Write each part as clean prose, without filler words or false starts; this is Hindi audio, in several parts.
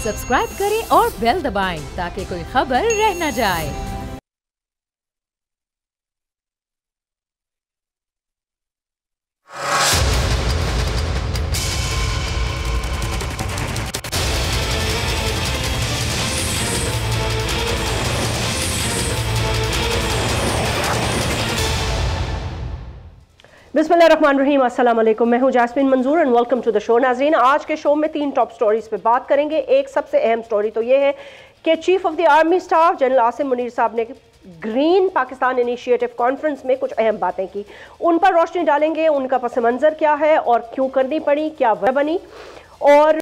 सब्सक्राइब करें और बेल दबाएं ताकि कोई खबर रह न जाए। बिस्मिल्लाहिर्रहमानिर्रहीम, अस्सलाम वालेकुम। मैं हूं Jasmine Manzoor and welcome to the show. नाज़रीन, आज के शो में 3 टॉप स्टोरीज पे बात करेंगे। एक सबसे अहम स्टोरी तो ये है कि chief of the army staff general Asim Munir साहब ने ग्रीन पाकिस्तान इनिशिएटिव कॉन्फ्रेंस में कुछ अहम बातें की, उन पर रोशनी डालेंगे। उनका पस मंज़र क्या है और क्यों करनी पड़ी, क्या वजह बनी, और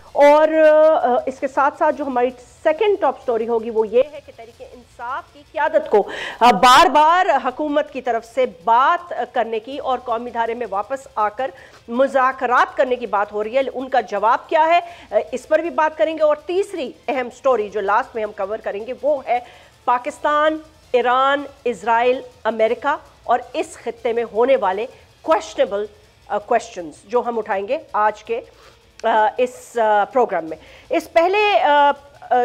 इसके साथ साथ जो हमारी सेकंड टॉप स्टोरी होगी वो ये है कि तहरीके इंसाफ की क़यादत को बार बार हुकूमत की तरफ से बात करने की और कौमी धारे में वापस आकर मुज़ाकरात करने की बात हो रही है, उनका जवाब क्या है, इस पर भी बात करेंगे। और तीसरी अहम स्टोरी जो लास्ट में हम कवर करेंगे वो है पाकिस्तान, ईरान, इजराइल, अमेरिका और इस खित्ते में होने वाले क्वेश्चनेबल क्वेश्चंस जो हम उठाएंगे आज के इस प्रोग्राम में। इस पहले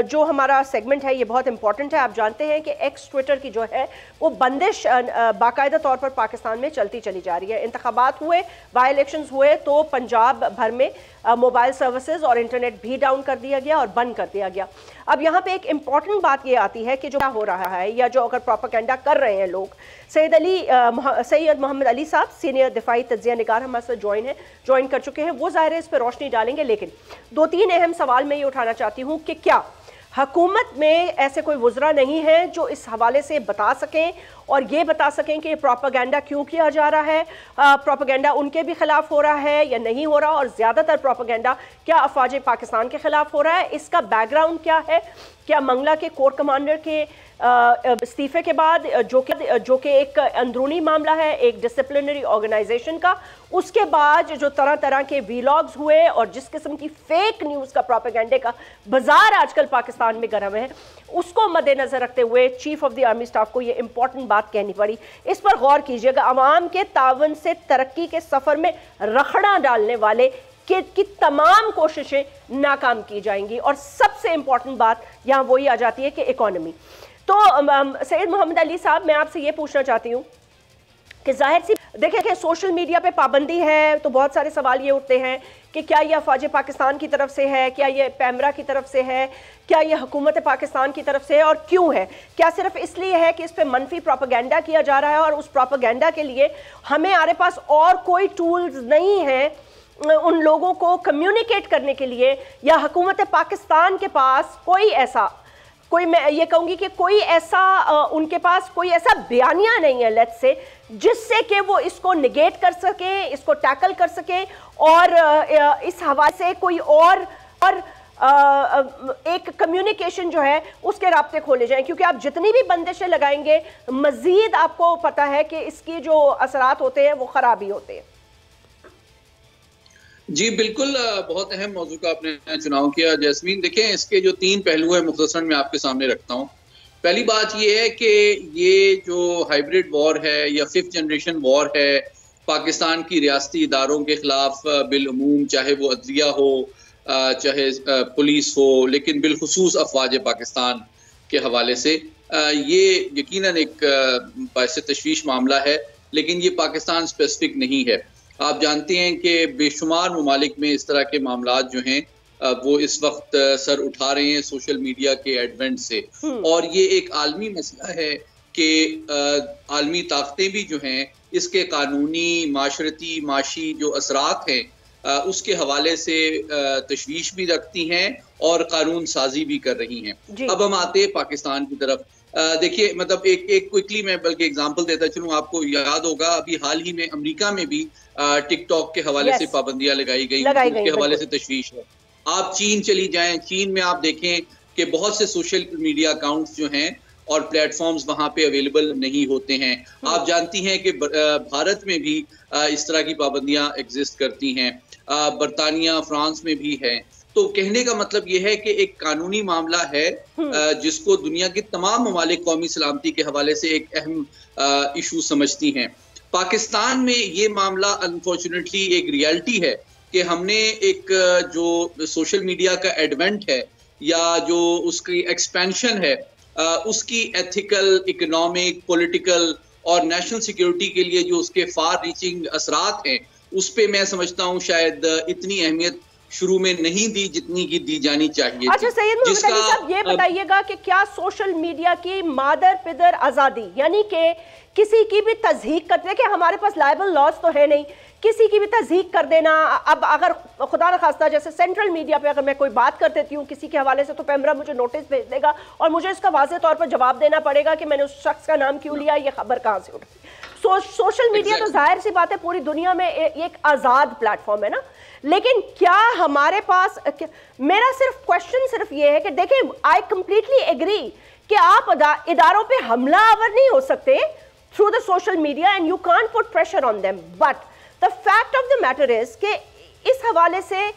जो हमारा सेगमेंट है ये बहुत इंपॉर्टेंट है। आप जानते हैं कि एक्स ट्विटर की जो है वो बंदिश बाकायदा तौर पर पाकिस्तान में चलती चली जा रही है। इंतखाबात हुए, बाई इलेक्शंस हुए तो पंजाब भर में मोबाइल सर्विसेज और इंटरनेट भी डाउन कर दिया गया और बंद कर दिया गया। अब यहाँ पे एक इम्पॉर्टेंट बात ये आती है कि जो क्या हो रहा है या जो अगर प्रोपेगेंडा कर रहे हैं लोग, सैयद मोहम्मद अली साहब सीनियर दिफाई तज्जिया निगार हमारे साथ ज्वाइन कर चुके हैं, वो ज़ाहिर है इस पर रोशनी डालेंगे। लेकिन 2-3 अहम सवाल मैं ये उठाना चाहती हूँ कि क्या हुकूमत में ऐसे कोई वज़रा नहीं है जो इस हवाले से बता सकें और ये बता सकें कि ये प्रोपेगेंडा क्यों किया जा रहा है, प्रोपेगेंडा उनके भी खिलाफ हो रहा है या नहीं हो रहा, और ज़्यादातर प्रोपेगेंडा क्या अफवाज पाकिस्तान के खिलाफ हो रहा है, इसका बैकग्राउंड क्या है। क्या मंगला के कोर कमांडर के इस्तीफे के बाद जो कि एक अंदरूनी मामला है एक डिसिप्लिनरी ऑर्गेनाइजेशन का, उसके बाद जो तरह तरह के वीलॉग्स हुए और जिस किस्म की फेक न्यूज़ का प्रोपेगेंडे का बाजार आजकल पाकिस्तान में गर्म है, उसको मद्देनजर रखते हुए chief of the army staff को ये इंपॉर्टेंट बात कहनी पड़ी। इस पर गौर कीजिएगा। अवाम के तावन से तरक्की के सफ़र में रखड़ा डालने वाले की तमाम कोशिशें नाकाम की जाएंगी। और सबसे इंपॉर्टेंट बात यहाँ वही आ जाती है कि इकोनॉमी। तो सैयद मोहम्मद अली साहब, मैं आपसे ये पूछना चाहती हूँ कि जाहिर सी देखें कि सोशल मीडिया पे पाबंदी है तो बहुत सारे सवाल ये उठते हैं कि क्या ये अफवाज पाकिस्तान की तरफ से है, क्या ये पैमरा की तरफ से है, क्या ये हुकूमत पाकिस्तान की तरफ से है और क्यों है। क्या सिर्फ इसलिए है कि इस पर मनफी प्रोपेगेंडा किया जा रहा है और उस प्रोपेगेंडा के लिए हमारे पास और कोई टूल्स नहीं है उन लोगों को कम्युनिकेट करने के लिए, या हुकूमत पाकिस्तान के पास मैं ये कहूँगी कि उनके पास कोई ऐसा बयानिया नहीं है लेट्स से जिससे कि वो इसको निगेट कर सके, इसको टैकल कर सके और इस हवाले से कोई और एक कम्युनिकेशन जो है उसके रास्ते खोले जाएं। क्योंकि आप जितनी भी बंदिशें लगाएंगे मजीद आपको पता है कि इसकी जो असरात होते हैं वो खराब ही होते हैं। जी बिल्कुल, बहुत अहम मौजू का आपने चुनाव किया जैस्मीन। देखें, इसके जो 3 पहलू हैं मुख्तसरन मैं आपके सामने रखता हूँ। पहली बात ये है कि ये जो हाइब्रिड वॉर है या 5th जनरेशन वॉर है पाकिस्तान की रियासती इदारों के खिलाफ बिलअमूम, चाहे वो अदलिया हो चाहे पुलिस हो, लेकिन बिलखुसूस अफवाज पाकिस्तान के हवाले से ये यकीनन एक बाइस तशवीश मामला है, लेकिन ये पाकिस्तान स्पेसिफिक नहीं है। आप जानते हैं कि बेशुमार ममालिक में इस तरह के मामलात जो हैं वो इस वक्त सर उठा रहे हैं सोशल मीडिया के एडवेंट से, और ये एक आलमी मसला है कि आलमी ताकतें भी जो हैं इसके कानूनी, माशरती, माशी जो असरात हैं उसके हवाले से तशवीश भी रखती हैं और कानून साजी भी कर रही हैं। अब हम आते हैं पाकिस्तान की तरफ। देखिए, मतलब एक क्विकली मैं बल्कि एग्जांपल देता चलूं। आपको याद होगा अभी हाल ही में अमेरिका में भी टिकटॉक के हवाले से पाबंदियां लगाई गई उसके हवाले से तशवीश है। आप चीन चली जाएं, चीन में आप देखें कि बहुत से सोशल मीडिया अकाउंट्स जो हैं और प्लेटफॉर्म्स वहां पे अवेलेबल नहीं होते हैं। आप जानती हैं कि भारत में भी इस तरह की पाबंदियां एग्जिस्ट करती हैं, बरतानिया, फ्रांस में भी है। तो कहने का मतलब यह है कि एक कानूनी मामला है जिसको दुनिया के तमाम ममालिक कौमी सलामती के हवाले से एक अहम इशू समझती हैं। पाकिस्तान में ये मामला अनफॉर्चुनेटली एक रियलिटी है कि हमने एक जो सोशल मीडिया का एडवेंट है या जो उसकी एक्सपेंशन है उसकी एथिकल, इकोनॉमिक, पॉलिटिकल और नेशनल सिक्योरिटी के लिए जो उसके फार रीचिंग असरात हैं, उस पे मैं समझता हूँ शायद इतनी अहमियत शुरू में नहीं दी जितनी की दी जानी चाहिए। अच्छा सैयद मोहम्मद अली साहब, ये बताइएगा कि क्या सोशल मीडिया की मादर पिदर आज़ादी, यानी कि किसी की भी तज़हीक करते कि हमारे पास लाइबल लॉज तो है नहीं, किसी की भी तज़हीक कर देना, अब अगर खुदा न खास्ता जैसे सेंट्रल मीडिया पे अगर मैं कोई बात कर देती हूँ किसी के हवाले से, तो पैमरा मुझे नोटिस भेज देगा और मुझे इसका वाज़ेह तौर पर जवाब देना पड़ेगा कि मैंने उस शख्स का नाम क्यों लिया, ये खबर कहाँ से उठी। सोशल मीडिया तो जाहिर सी बात है पूरी दुनिया में एक आज़ाद प्लेटफॉर्म है ना, लेकिन क्या हमारे पास, मेरा सिर्फ क्वेश्चन सिर्फ ये है कि देखिए, आई कंप्लीटली एग्री कि आप इदारों पे हमला आवर नहीं हो सकते through the social media and you can't put pressure on them, but the fact of the matter is कि इस हवाले से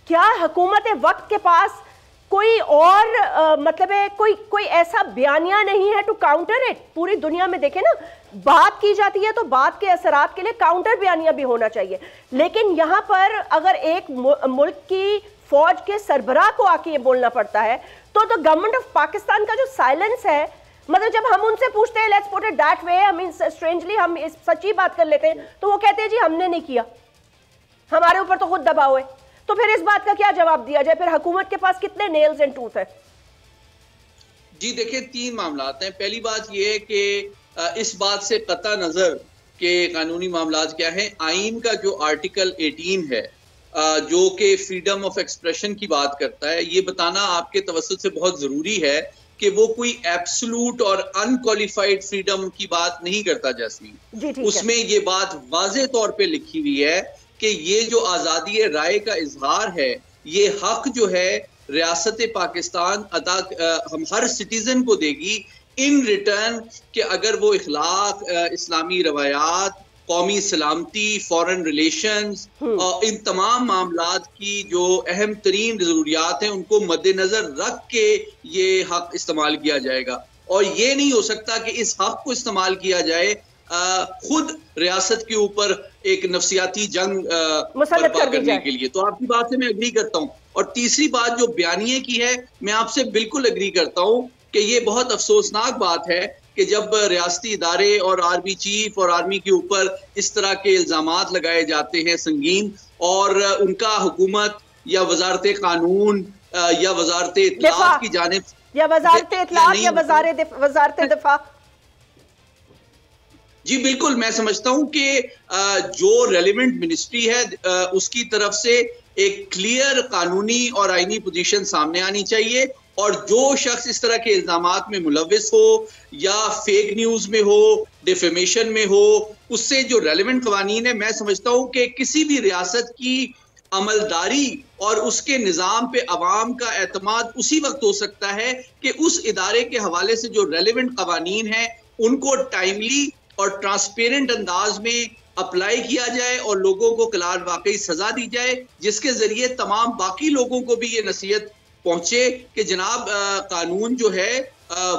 क्या हुकूमत वक्त के पास कोई और मतलब है कोई ऐसा बयानिया नहीं है टू काउंटर इट। पूरी दुनिया में देखें ना, बात की जाती है तो बात के असरात के लिए काउंटर बयानिया भी होना चाहिए, लेकिन यहाँ पर अगर एक मुल्क की फौज के सरबराह को आके ये बोलना पड़ता है तो गवर्नमेंट ऑफ पाकिस्तान का जो साइलेंस है, मतलब जब हम उनसे पूछते हैं let's put it that way, I mean strangely हम इस सच्ची बात कर लेते हैं तो वो कहते हैं जी हमने नहीं किया, हमारे ऊपर तो खुद दबाव है। तो फिर इस बात का क्या जवाब दिया जाए? फिर हुकूमत के पास कितने नेल्स एंड टूथ है? जी देखिए, तीन मामला हैं। पहली बात यह है कि इस बात से कता नजर के कानूनी मामला क्या है, आइन का जो आर्टिकल 18 है जो कि फ्रीडम ऑफ एक्सप्रेशन की बात करता है, ये बताना आपके तवज्जुह से बहुत जरूरी है कि वो कोई एब्सोल्यूट और अनक्वालिफाइड फ्रीडम की बात नहीं करता जैस्मीन। उसमें ये बात वाज़ेह तौर पे लिखी हुई है कि ये जो आज़ादी राय का इजहार है, ये हक जो है रियासत पाकिस्तान हम हर सिटीजन को देगी इन रिटर्न कि अगर वो इखलाक, इस्लामी रवायात, कौमी सलामती, फॉरेन रिलेशंस और इन तमाम मामलात की जो अहम तरीन ज़रूरियात हैं उनको मद्देनजर रख के ये हक इस्तेमाल किया जाएगा। और ये नहीं हो सकता कि इस हक को इस्तेमाल किया जाए खुद रियासत के ऊपर एक नफसियाती जंग बर्पा करने के लिए। तो आपकी बात से मैं एग्री करता हूँ। और तीसरी बात जो बयानिए की है, मैं आपसे बिल्कुल एग्री करता हूँ कि ये बहुत अफसोसनाक बात है कि जब रियासती इदारे और आर्मी चीफ और आर्मी के ऊपर इस तरह के इल्जामात लगाए जाते हैं संगीन, और उनका हुकूमत या वजारत कानून या वजारत इत्तलात की जानिब या वजारत इत्तलात या वजारत दिफा। जी बिल्कुल, मैं समझता हूं कि जो रेलिवेंट मिनिस्ट्री है उसकी तरफ से एक क्लियर कानूनी और आईनी पोजीशन सामने आनी चाहिए, और जो शख्स इस तरह के इल्जामात में मुलविस हो या फेक न्यूज में हो, डिफेमेशन में हो, उससे जो रेलिवेंट कवानीन है, मैं समझता हूं कि किसी भी रियासत की अमलदारी और उसके निज़ाम पे अवाम का एतमाद उसी वक्त हो सकता है कि उस इदारे के हवाले से जो रेलिवेंट कवानीन है उनको टाइमली और ट्रांसपेरेंट अंदाज में अप्लाई किया जाए और लोगों को कलाल वाकई सजा दी जाए, जिसके जरिए तमाम बाकी लोगों को भी ये नसीहत पहुंचे कि जनाब कानून जो है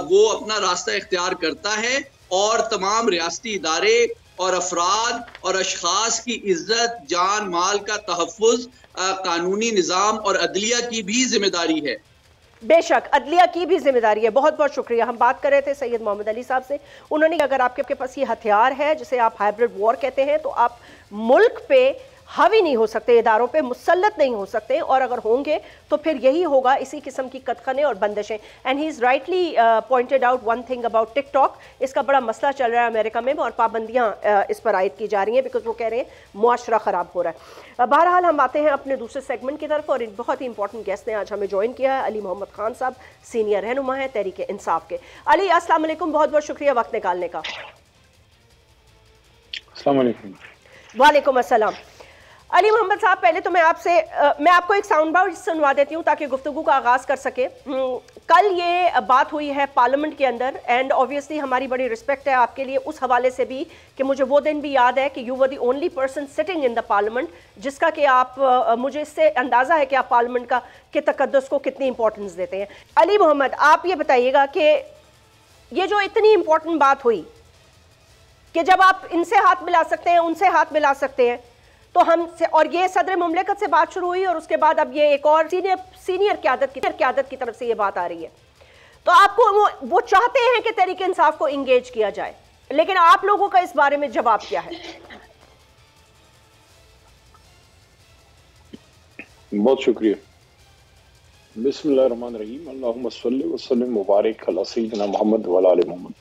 वो अपना रास्ता इख्तियार करता है और तमाम रियासती इदारे और अफराद और अशखास की इज्जत, जान माल का तहफ़्फ़ुज़ कानूनी निज़ाम और अदलिया की भी जिम्मेदारी है। बेशक अदलिया की भी जिम्मेदारी है। बहुत बहुत शुक्रिया। हम बात कर रहे थे सैयद मोहम्मद अली साहब से, उन्होंने अगर आपके पास ये हथियार है जिसे आप हाइब्रिड वॉर कहते हैं, तो आप मुल्क पे हावी नहीं हो सकते, इदारों पे मुसल्लत नहीं हो सकते, और अगर होंगे तो फिर यही होगा, इसी किस्म की कदखने और बंदिशें। And he is rightly pointed out one thing about TikTok, इसका बड़ा मसला चल रहा है अमेरिका में और पाबंदियाँ इस पर आयद की जा रही हैं बिकॉज वो कह रहे हैं मुआशरा ख़राब हो रहा है। बहरहाल हम आते हैं अपने दूसरे सेगमेंट की तरफ, और एक बहुत ही इंपॉर्टेंट गेस्ट ने आज हमें ज्वाइन किया है, अली मोहम्मद खान साहब, सीनियर रहनुमा है तहरीक इंसाफ के। अली अस्सलाम वालेकुम, बहुत बहुत शुक्रिया वक्त निकालने का। वालेकुम अस्सलाम। अली मोहम्मद साहब, पहले तो मैं आपको एक साउंड बाइट सुनवा देती हूँ ताकि गुफ्तगू का आगाज़ कर सके। कल ये बात हुई है पार्लियामेंट के अंदर, एंड ऑब्वियसली हमारी बड़ी रिस्पेक्ट है आपके लिए उस हवाले से भी कि मुझे वो दिन भी याद है कि you were the only person sitting in the parliament, जिसका कि आप मुझे इससे अंदाज़ा है कि आप पार्लियामेंट के तकद्दुस को कितनी इंपॉर्टेंस देते हैं। अली मोहम्मद, आप ये बताइएगा कि ये जो इतनी इंपॉर्टेंट बात हुई कि जब आप इनसे हाथ मिला सकते हैं, उनसे हाथ मिला सकते हैं, तो हमसे, और ये सदर मुमलिकत से बात शुरू हुई और उसके बाद अब ये एक और सीनियर क़यादत की तरफ से ये बात आ रही है। तो आपको वो चाहते हैं कि तहरीक इंसाफ को इंगेज किया जाए, लेकिन आप लोगों का इस बारे में जवाब क्या है? बहुत शुक्रिया। बिस्मिल्लाहिर्रहमानिर्रहीम, अल्लाहुम्मा सल्लि व सल्लिम मुबारक अला सय्यिदिना मोहम्मद व अला आलि मोहम्मद।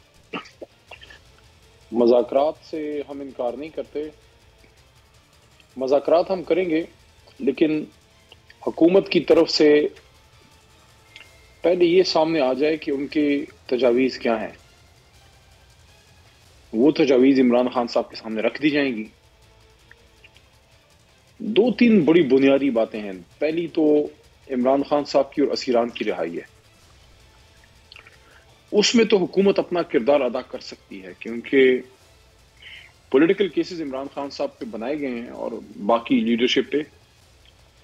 मज़ाकरात से हम इनकार नहीं करते, मज़ाकरात हम करेंगे, लेकिन हुकूमत की तरफ से पहले ये सामने आ जाए कि उनकी तजावीज़ क्या हैं। वो तजावीज़ इमरान खान साहब के सामने रख दी जाएंगी। दो तीन बड़ी बुनियादी बातें हैं। पहली तो इमरान खान साहब की और असीरान की रिहाई है। उसमें तो हुकूमत अपना किरदार अदा कर सकती है, क्योंकि पॉलिटिकल केसेस इमरान खान साहब पे बनाए गए हैं और बाकी लीडरशिप पे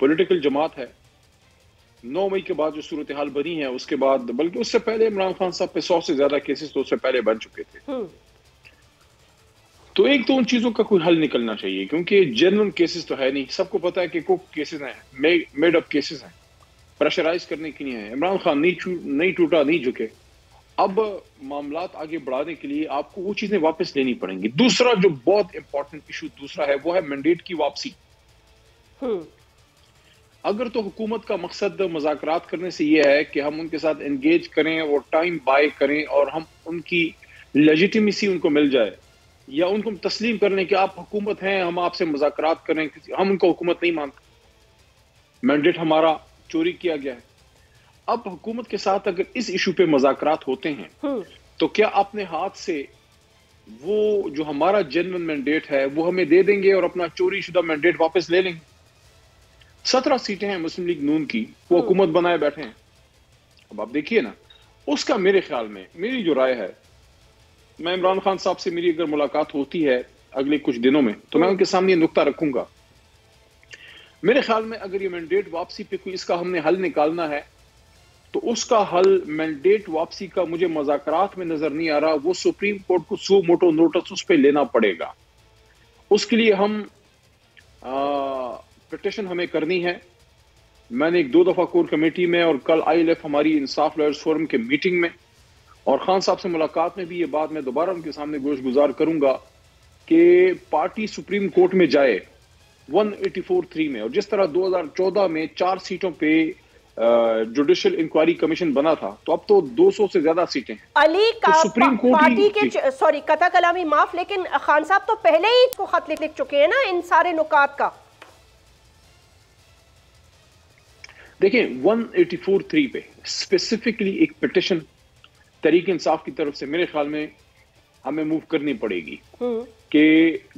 पॉलिटिकल जमात है। 9 मई के बाद जो सूरत हाल बनी है, उसके बाद, बल्कि उससे पहले इमरान खान साहब पे 100 से ज्यादा केसेस तो उससे पहले बन चुके थे। तो एक तो उन चीजों का कोई हल निकलना चाहिए, क्योंकि जेन्युइन केसेस तो है नहीं। सबको पता है कि कुक केसेस हैं, मेड अप केसेस हैं, प्रेशराइज करने के लिए हैं। इमरान खान नहीं टूटा, नहीं झुके। अब मामलात आगे बढ़ाने के लिए आपको वो चीजें वापस लेनी पड़ेंगी। दूसरा जो बहुत इंपॉर्टेंट इशू दूसरा है, वो है मैंडेट की वापसी। अगर तो हुकूमत का मकसद मुज़ाकरात करने से ये है कि हम उनके साथ एंगेज करें और टाइम बाय करें और हम उनकी लेजिटिमेसी उनको मिल जाए, या उनको तस्लीम करने कि आप हुकूमत हैं, हम आपसे मुज़ाकरात करें, हम उनको हुकूमत नहीं मानते, मैंडेट हमारा चोरी किया गया है। अब हुकूमत के साथ अगर इस इशू पे मुज़ाकरात होते हैं, तो क्या अपने हाथ से वो जो हमारा जेन्युइन मैंडेट है वो हमें दे देंगे और अपना चोरी शुदा मैंडेट वापस ले लेंगे? 17 सीटें हैं मुस्लिम लीग नून की, वो हुकूमत बनाए बैठे हैं। अब आप देखिए ना, उसका मेरे ख्याल में, मेरी जो राय है, मैं इमरान खान साहब से मेरी अगर मुलाकात होती है अगले कुछ दिनों में, तो मैं उनके सामने नुक्ता रखूंगा। मेरे ख्याल में अगर ये मैंडेट वापसी पे कोई इसका हमने हल निकालना है, तो उसका हल मैंडेट वापसी का मुझे मुज़ाकरात में नजर नहीं आ रहा। वो सुप्रीम कोर्ट को सो मोटो नोटिस उस पर लेना पड़ेगा। उसके लिए हम पिटिशन हमें करनी है। मैंने एक 2 दफा कोर कमेटी में और कल ILF हमारी इंसाफ लॉयर्स फोरम के मीटिंग में और खान साहब से मुलाकात में भी ये बात मैं दोबारा उनके सामने गोश गुजार करूंगा कि पार्टी सुप्रीम कोर्ट में जाए 184(3) में। और जिस तरह 2014 में 4 सीटों पे जुडिशियल इंक्वायरी कमीशन बना था, तो अब तो 200 से ज्यादा सीटें हैं। अली का तो सुप्रीम कोर्ट पार्टी के, सॉरी कथा कलामी माफ, लेकिन खान साहब तो पहले ही इसको खत लिख चुके हैं ना इन सारे नुकात का। देखिए 184(3) पे स्पेसिफिकली एक पिटिशन तहरीक इंसाफ की तरफ से मेरे ख्याल में हमें मूव करनी पड़ेगी कि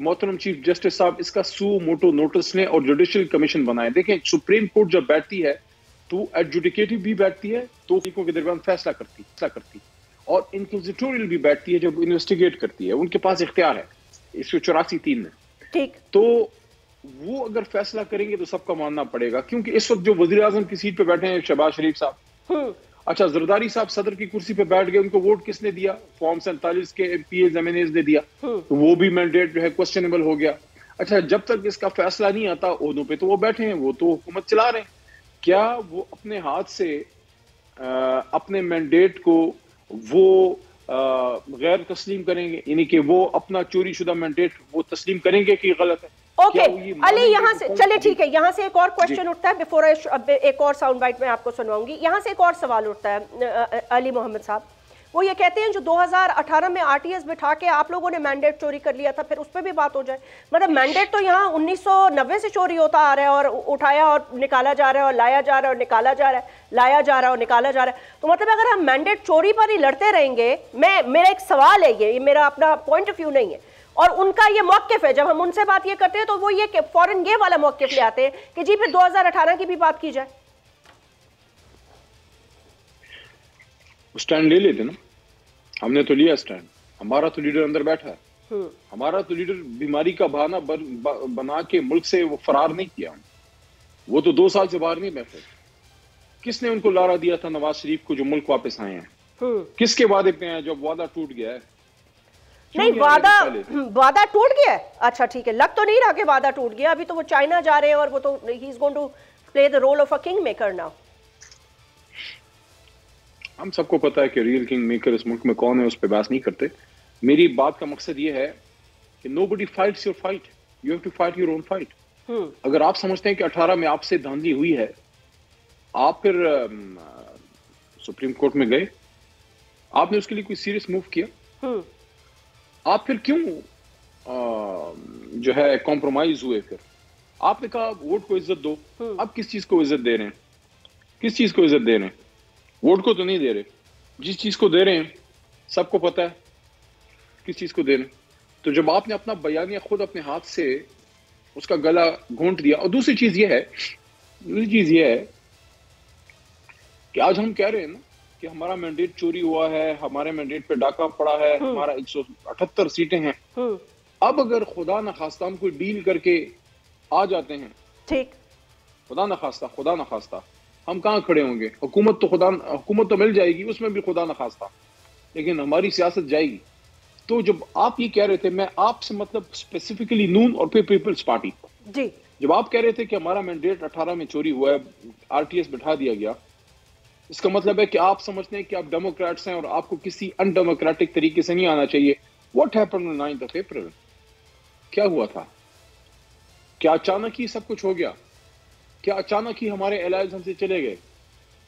मोहतरम चीफ जस्टिस साहब इसका सू मोटो नोटिस लें और जुडिशियल कमीशन बनाएं। देखें, सुप्रीम कोर्ट जब बैठती है तो एडजुडिकेटिव भी बैठती है, तो तरीकों के दरमियान फैसला करती और इंक्विजिटोरियल भी बैठती है जब इन्वेस्टिगेट करती है। उनके पास इख्तियार है 184(3) में। ठीक, तो वो अगर फैसला करेंगे तो सबका मानना पड़ेगा, क्योंकि इस वक्त जो वजीर आजम की सीट पे बैठे हैं शहबाज शरीफ साहब, अच्छा जरदारी साहब सदर की कुर्सी पे बैठ गए, उनको वोट किसने दिया? फॉर्म 47 के MPs MNAs ने दिया, तो वो भी मैंडेट जो है क्वेश्चनेबल हो गया। अच्छा, जब तक इसका फैसला नहीं आता ओहदों पे तो वो बैठे हैं, वो तो हुकूमत चला रहे हैं। क्या वो अपने हाथ से अपने मैंडेट को वो गैर तस्लीम करेंगे, यानी कि वो अपना चोरी शुदा मैंडेट वो तस्लीम करेंगे कि गलत है? ओके अली, यहाँ से चले, ठीक है, यहाँ से एक और क्वेश्चन उठता है बिफोर एक और साउंड बाइट में आपको सुनवाऊंगी। यहाँ से एक और सवाल उठता है अली मोहम्मद साहब, वो ये कहते हैं जो 2018 में RTS बिठा के आप लोगों ने मैंडेट चोरी कर लिया था, फिर उस पर भी बात हो जाए। मतलब मैंडेट तो यहाँ 1990 से चोरी होता आ रहा है और उठाया और निकाला जा रहा है और लाया जा रहा है और निकाला जा रहा है, लाया जा रहा है और निकाला जा रहा है। तो मतलब अगर हम मैंडेट चोरी पर ही लड़ते रहेंगे, मेरा एक सवाल है, ये मेरा अपना पॉइंट ऑफ व्यू नहीं है, और उनका ये मौक़िफ़ है, जब हम उनसे बात ये करते हैं तो वो ये फौरन ये वाला मौक़िफ़ ले आते हैं कि जी फिर 2018 की भी बात की जाए। स्टैंड ले लेते ना, हमने तो लिया स्टैंड, हमारा तो लीडर अंदर बैठा है, हमारा तो लीडर बीमारी का बहाना बना के मुल्क से वो फरार नहीं किया। वो तो 2 साल से बाहर नहीं बैठे। किसने उनको लारा दिया था नवाज शरीफ को जो मुल्क वापस आए हैं? किसके वादे पे हैं जब वादा टूट गया है? नहीं, वादा टूट गया है। अच्छा ठीक है, लग तो नहीं रहा कि वादा टूट गया। अभी तो वो चाइना जा रहे हैं और वो तो he is going to play the role of a king maker now. हम सबको पता है कि रियल किंग मेकर इस मुल्क में कौन है, उस पर बहस नहीं करते। मेरी बात का मकसद ये है कि nobody fights your fight, you have to fight your own fight. अगर आप समझते हैं कि 18 में आपसे धांधली हुई है, आप फिर सुप्रीम कोर्ट में गए, आपने उसके लिए कोई सीरियस मूव किया, आप फिर क्यों जो है कॉम्प्रोमाइज हुए? फिर आपने कहा वोट को इज्जत दो। आप किस चीज को इज्जत दे रहे हैं? किस चीज को इज्जत दे रहे हैं? वोट को तो नहीं दे रहे। जिस चीज को दे रहे हैं सबको पता है किस चीज को दे रहे हैं। तो जब आपने अपना बयानिया खुद अपने हाथ से उसका गला घोंट दिया। और दूसरी चीज ये है कि आज हम कह रहे हैं ना कि हमारा मैंडेट चोरी हुआ है, हमारे मैंडेट पे डाका पड़ा है, हमारा 178 सीटें हैं। अब अगर खुदा न खास्ता हम कोई डील करके आ जाते हैं, ठीक, खुदा न खास्ता हम कहाँ खड़े होंगे? हुकूमत तो मिल जाएगी, उसमें भी खुदा न खास्ता, लेकिन हमारी सियासत जाएगी। तो जब आप ये कह रहे थे, मैं आपसे मतलब स्पेसिफिकली नून और फिर पीपल्स पार्टी जी, जब आप कह रहे थे कि हमारा मैंडेट 18 में चोरी हुआ है, आरटीएस बिठा दिया गया, इसका मतलब है कि आप समझते हैं कि आप डेमोक्रेट्स हैं और आपको किसी अनडेमोक्रेटिक तरीके से नहीं आना चाहिए। What happened on 9th of April? क्या हुआ था? क्या अचानक ही सब कुछ हो गया? क्या अचानक ही हमारे एलाइज हमसे चले गए?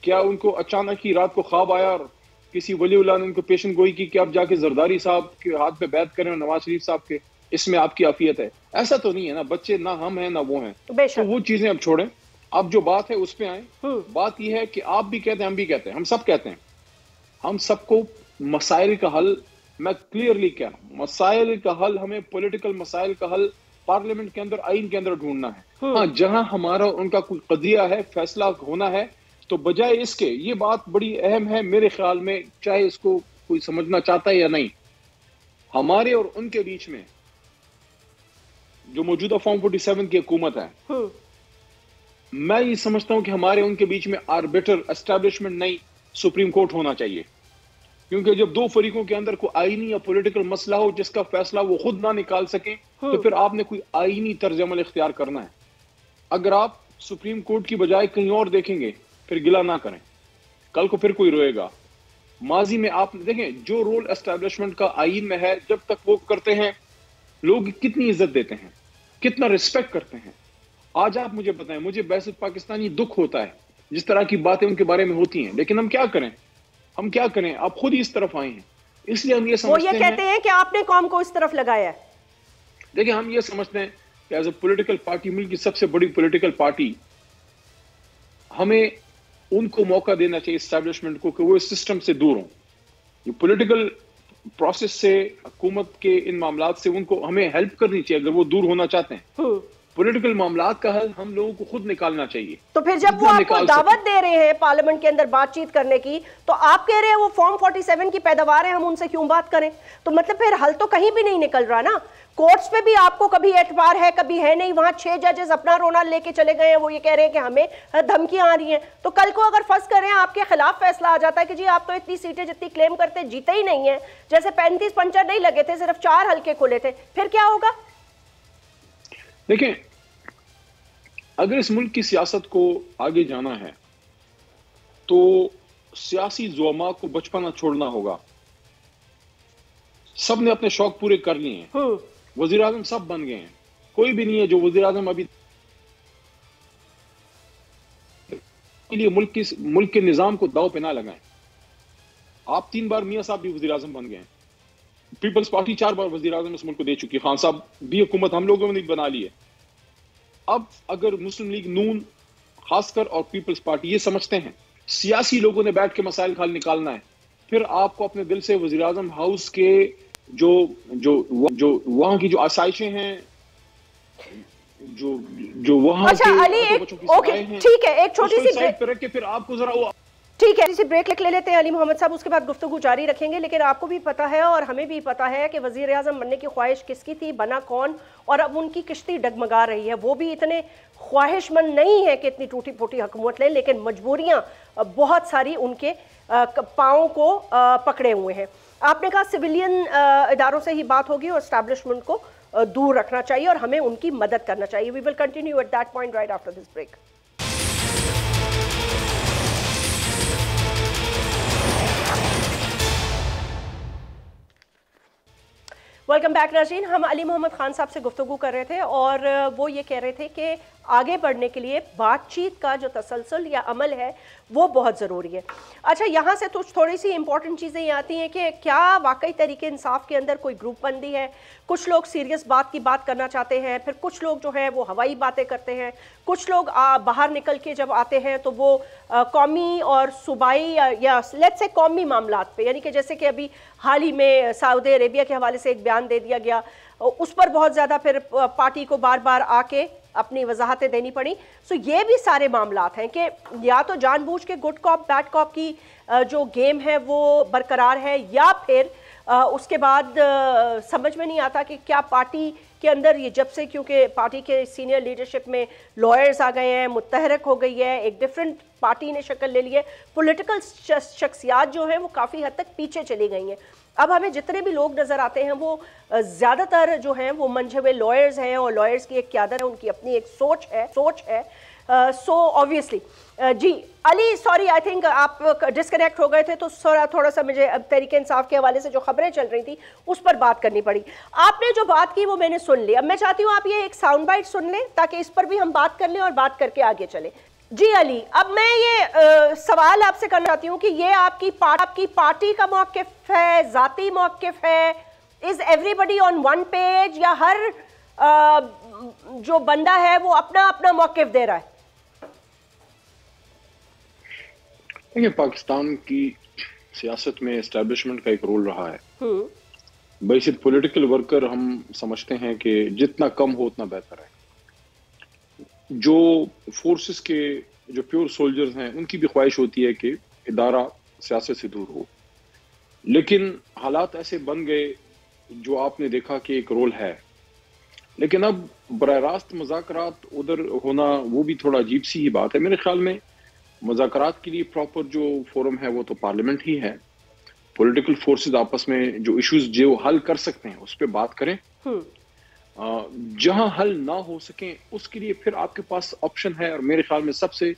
क्या उनको अचानक ही रात को ख्वाब आया और किसी वलीउल्लाह ने उनको पेशन गोई की कि आप जाके जरदारी साहब के हाथ पे बैत करें और नवाज शरीफ साहब के, इसमें आपकी आफियत है? ऐसा तो नहीं है ना। बच्चे ना हम हैं ना वो हैं, तो वो चीजें अब छोड़ें। अब जो बात है उस पे आए। बात यह है कि आप भी कहते हैं, हम भी कहते हैं, हम सब कहते हैं, हम सबको मसाइल का हल, मैं क्लियरली कह रहा हूं, मसाइल का हल, हमें पॉलिटिकल मसाइल का हल पार्लियामेंट के अंदर, आइन के अंदर ढूंढना है। हाँ, जहां हमारा उनका कोई कदिया है, फैसला होना है, तो बजाय इसके, ये बात बड़ी अहम है मेरे ख्याल में, चाहे इसको कोई समझना चाहता है या नहीं, हमारे और उनके बीच में जो मौजूदा फॉर्म 47 की हुकूमत है, मैं ये समझता हूं कि हमारे उनके बीच में आर्बिटर एस्टैब्लिशमेंट नहीं, सुप्रीम कोर्ट होना चाहिए। क्योंकि जब दो फरीकों के अंदर कोई आईनी या पॉलिटिकल मसला हो जिसका फैसला वो खुद ना निकाल सके, तो फिर आपने कोई आईनी तर्जमल इख्तियार करना है। अगर आप सुप्रीम कोर्ट की बजाय कहीं और देखेंगे, फिर गिला ना करें, कल को फिर कोई रोएगा। माजी में आप देखें, जो रोल एस्टैब्लिशमेंट का आईन में है, जब तक वो करते हैं, लोग कितनी इज्जत देते हैं, कितना रिस्पेक्ट करते हैं। आज आप मुझे बताएं, मुझे बैसत पाकिस्तानी दुख होता है जिस तरह की बातें उनके बारे में होती हैं, लेकिन हम क्या करें? आप खुद ही इस तरफ आए हैं, इसलिए हम ये समझते हैं, वो ये कहते हैं कि आपने कौम को इस तरफ लगाया है। देखिए, हम ये समझते हैं कि एज ए पॉलिटिकल पार्टी, मुल्क की सबसे बड़ी पॉलिटिकल पार्टी, हमें उनको मौका देना चाहिए, एस्टैब्लिशमेंट को, कि वो इस सिस्टम से दूर हों। ये पॉलिटिकल प्रोसेस से, हुकूमत के इन मामलात से उनको हमें हेल्प करनी चाहिए अगर वो दूर होना चाहते हैं। पॉलिटिकल मामलात का हल हम लोगों को खुद निकालना चाहिए। तो फिर जब वो आपको दावत दे रहे हैं पार्लियामेंट के अंदर बातचीत करने की, तो आप कह रहे हैं वो फॉर्म 47 की पैदावार है, हम उनसे क्यों बात करें? तो मतलब फिर हल तो कहीं भी नहीं निकल रहा ना। कोर्ट्स पे भी आपको कभी एतबार है, कभी है नहीं। वहां 6 जजेस अपना रोना लेके चले गए हैं, वो ये कह रहे हैं कि हमें धमकियां आ रही हैं। तो कल को अगर फर्ज करें आपके खिलाफ फैसला आ जाता है कि जी आप तो इतनी सीटें जितनी क्लेम करते जीते ही नहीं है, जैसे 35 पंचर नहीं लगे थे, सिर्फ 4 हल्के खुले थे, फिर क्या होगा? देखें, अगर इस मुल्क की सियासत को आगे जाना है तो सियासी जुआमा को बचपना छोड़ना होगा। सब ने अपने शौक पूरे कर लिए हैं, वजीर आजम सब बन गए हैं, कोई भी नहीं है जो वजीर आजम अभी के लिए मुल्क के निजाम को दाव पे ना लगाएं। आप 3 बार मियां साहब भी वजीर आजम बन गए हैं, पीपल्स पार्टी 4 बार वजीर आजम इस मुल्क को दे चुकी है, खान साहब भी हुकूमत हम लोगों ने बना ली है। अब अगर मुस्लिम लीग नून खासकर और पीपल्स पार्टी ये समझते हैं सियासी लोगों ने बैठ के मसाइल हल निकालना है, फिर आपको अपने दिल से वजीर आजम हाउस के जो वहां की जो आसाइशें हैं, जो वहां अच्छा, अली, ओके ठीक है, एक छोटी सी ब्रेक पे रख के फिर आपको जरा वो ठीक है, इसी ब्रेक ले लेते हैं अली मोहम्मद साहब, उसके बाद गुफ्तगू जारी रखेंगे। लेकिन आपको भी पता है और हमें भी पता है कि वज़ीर आज़म बनने की ख्वाहिश किसकी थी, बना कौन, और अब उनकी किश्ती डगमगा रही है। वो भी इतने ख्वाहिशमंद नहीं है कि इतनी टूटी फूटी हुकूमत लें, लेकिन मजबूरियाँ बहुत सारी उनके पाँव को पकड़े हुए हैं। आपने कहा सिविलियन इदारों से ही बात होगी और एस्टैब्लिशमेंट को दूर रखना चाहिए और हमें उनकी मदद करना चाहिए। We will continue at that point right after this break. Welcome back नाज़रीन। हम अली मोहम्मद खान साहब से गुफ्तगू कर रहे थे और वो ये कह रहे थे कि आगे बढ़ने के लिए बातचीत का जो तसलसल या अमल है वो बहुत ज़रूरी है। अच्छा, यहाँ से तो थोड़ी सी इंपॉर्टेंट चीज़ें ये आती हैं कि क्या वाकई तरीके इंसाफ के अंदर कोई ग्रुप बंदी है। कुछ लोग सीरियस बात की बात करना चाहते हैं, फिर कुछ लोग जो है वो हवाई बातें करते हैं, कुछ लोग बाहर निकल के जब आते हैं तो वो कौमी और सूबाई या लेट्स से कौमी मामलात पे, यानी कि जैसे कि अभी हाल ही में सऊदी अरेबिया के हवाले से एक बयान दे दिया गया, उस पर बहुत ज़्यादा फिर पार्टी को बार बार आके अपनी वजाहतें देनी पड़ी। सो ये भी सारे मामलात हैं कि या तो जानबूझ के गुड कॉप बैड कॉप की जो गेम है वो बरकरार है, या फिर उसके बाद समझ में नहीं आता कि क्या पार्टी के अंदर ये, जब से क्योंकि पार्टी के सीनियर लीडरशिप में लॉयर्स आ गए हैं, मुतहरक हो गई है, एक डिफरेंट पार्टी ने शक्ल ले ली है, पॉलिटिकल शख्सियात जो हैं वो काफ़ी हद तक पीछे चली गई हैं। अब हमें जितने भी लोग नज़र आते हैं वो ज़्यादातर जो हैं वो मंझे हुए लॉयर्स हैं, और लॉयर्स की एक क़यादत है, उनकी अपनी एक सोच है। So obviously ji Ali, sorry I think आप डिस्कनेक्ट हो गए थे, तो थोड़ा सा मुझे तहरीक इंसाफ के हवाले से जो खबरें चल रही थी उस पर बात करनी पड़ी। आपने जो बात की वो मैंने सुन ली। अब मैं चाहती हूँ आप ये एक साउंड बाइट सुन लें ताकि इस पर भी हम बात कर लें और बात करके आगे चलें। जी अली, अब मैं ये सवाल आपसे करना चाहती हूँ कि ये आपकी पार्टी का मौक़िफ़ है, ज़ाती मौक़िफ़ है, is everybody on one page, या हर जो बंदा है वो अपना अपना मौक़िफ़ दे रहा है? देखिए, पाकिस्तान की सियासत में एस्टैब्लिशमेंट का एक रोल रहा है। बेसिक पॉलिटिकल वर्कर हम समझते हैं कि जितना कम हो उतना बेहतर है। जो फोर्सेस के जो प्योर सोल्जर्स हैं उनकी भी ख्वाहिश होती है कि इदारा सियासत से दूर हो, लेकिन हालात ऐसे बन गए जो आपने देखा कि एक रोल है, लेकिन अब बराह रास्त मुज़ाकरात उधर होना वो भी थोड़ा अजीब सी ही बात है। मेरे ख्याल में मुज़ाकरात के लिए प्रॉपर जो फोरम है वो तो पार्लियामेंट ही है। पॉलिटिकल फोर्सेस आपस में जो इश्यूज जो हल कर सकते हैं उस पर बात करें। जहां हल ना हो सके उसके लिए फिर आपके पास ऑप्शन है, और मेरे ख्याल में सबसे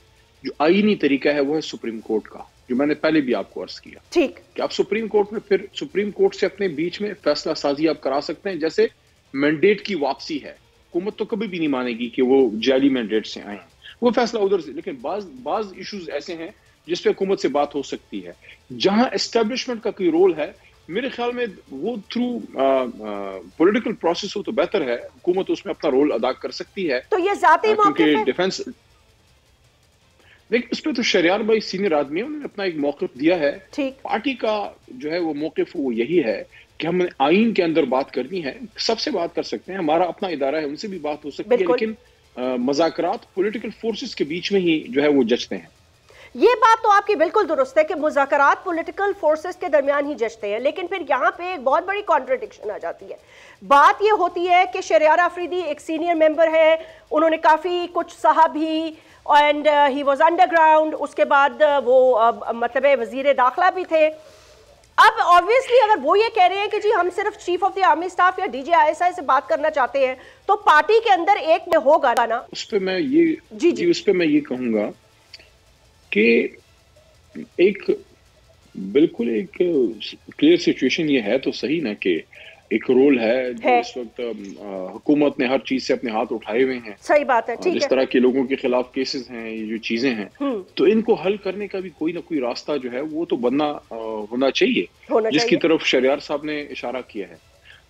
जो आईनी तरीका है वो है सुप्रीम कोर्ट का, जो मैंने पहले भी आपको अर्ज किया। ठीक कि आप सुप्रीम कोर्ट में फिर सुप्रीम कोर्ट से अपने बीच में फैसला साजी आप करा सकते हैं। जैसे मैंडेट की वापसी है, हुकूमत तो कभी भी नहीं मानेगी कि वो जाली मैंडेट से आए हैं, वो फैसला उधर से, लेकिन बाज इश्यूज ऐसे हैं जिस पे हुकूमत से बात हो सकती है। जहां एस्टेब्लिशमेंट का कोई रोल है, मेरे ख्याल में वो थ्रू पॉलिटिकल प्रोसेस हो तो बेहतर है, हुकूमत उसमें अपना रोल अदा कर सकती है। तो ये जाती क्योंकि डिफेंस, देखिए उस पर तो शरियार भाई सीनियर आदमी है, उन्होंने अपना एक मौक़िफ़ दिया है। पार्टी का जो है वो मौक़िफ़ वो यही है कि हमने आइन के अंदर बात करनी है, सबसे बात कर सकते हैं, हमारा अपना इदारा है, उनसे भी बात हो सकती है, लेकिन मुज़ाकरात पॉलिटिकल फोर्सेस के बीच में ही जो है वो जचते हैं। ये बात तो आपकी बिल्कुल दुरुस्त है कि मुज़ाकरात पॉलिटिकल फोर्सेस के दरमियान ही जचते हैं, लेकिन फिर यहाँ पे एक बहुत बड़ी कॉन्ट्रडिक्शन आ जाती है। बात ये होती है कि शरियार अफरीदी एक सीनियर मेंबर है, उन्होंने काफ़ी कुछ सहा भी, एंड ही वाज अंडरग्राउंड, उसके बाद वो मतलब वज़ीर दाखिला भी थे। अब ऑब्वियसली अगर वो ये कह रहे हैं कि जी हम सिर्फ chief of the army staff या DGISI से बात करना चाहते हैं, तो पार्टी के अंदर एक में होगा ना। उस पर मैं ये उस पर मैं ये कहूँगा कि एक बिल्कुल एक क्लियर सिचुएशन ये है तो सही ना कि एक रोल है जो इस वक्त हुकूमत ने हर चीज से अपने हाथ उठाए हुए हैं। सही बात है, ठीक है। जिस तरह के लोगों के खिलाफ केसेस हैं, ये जो चीजें हैं, तो इनको हल करने का भी कोई ना कोई रास्ता जो है वो तो बनना होना चाहिए, जिसकी तरफ शरियार साहब ने इशारा किया है।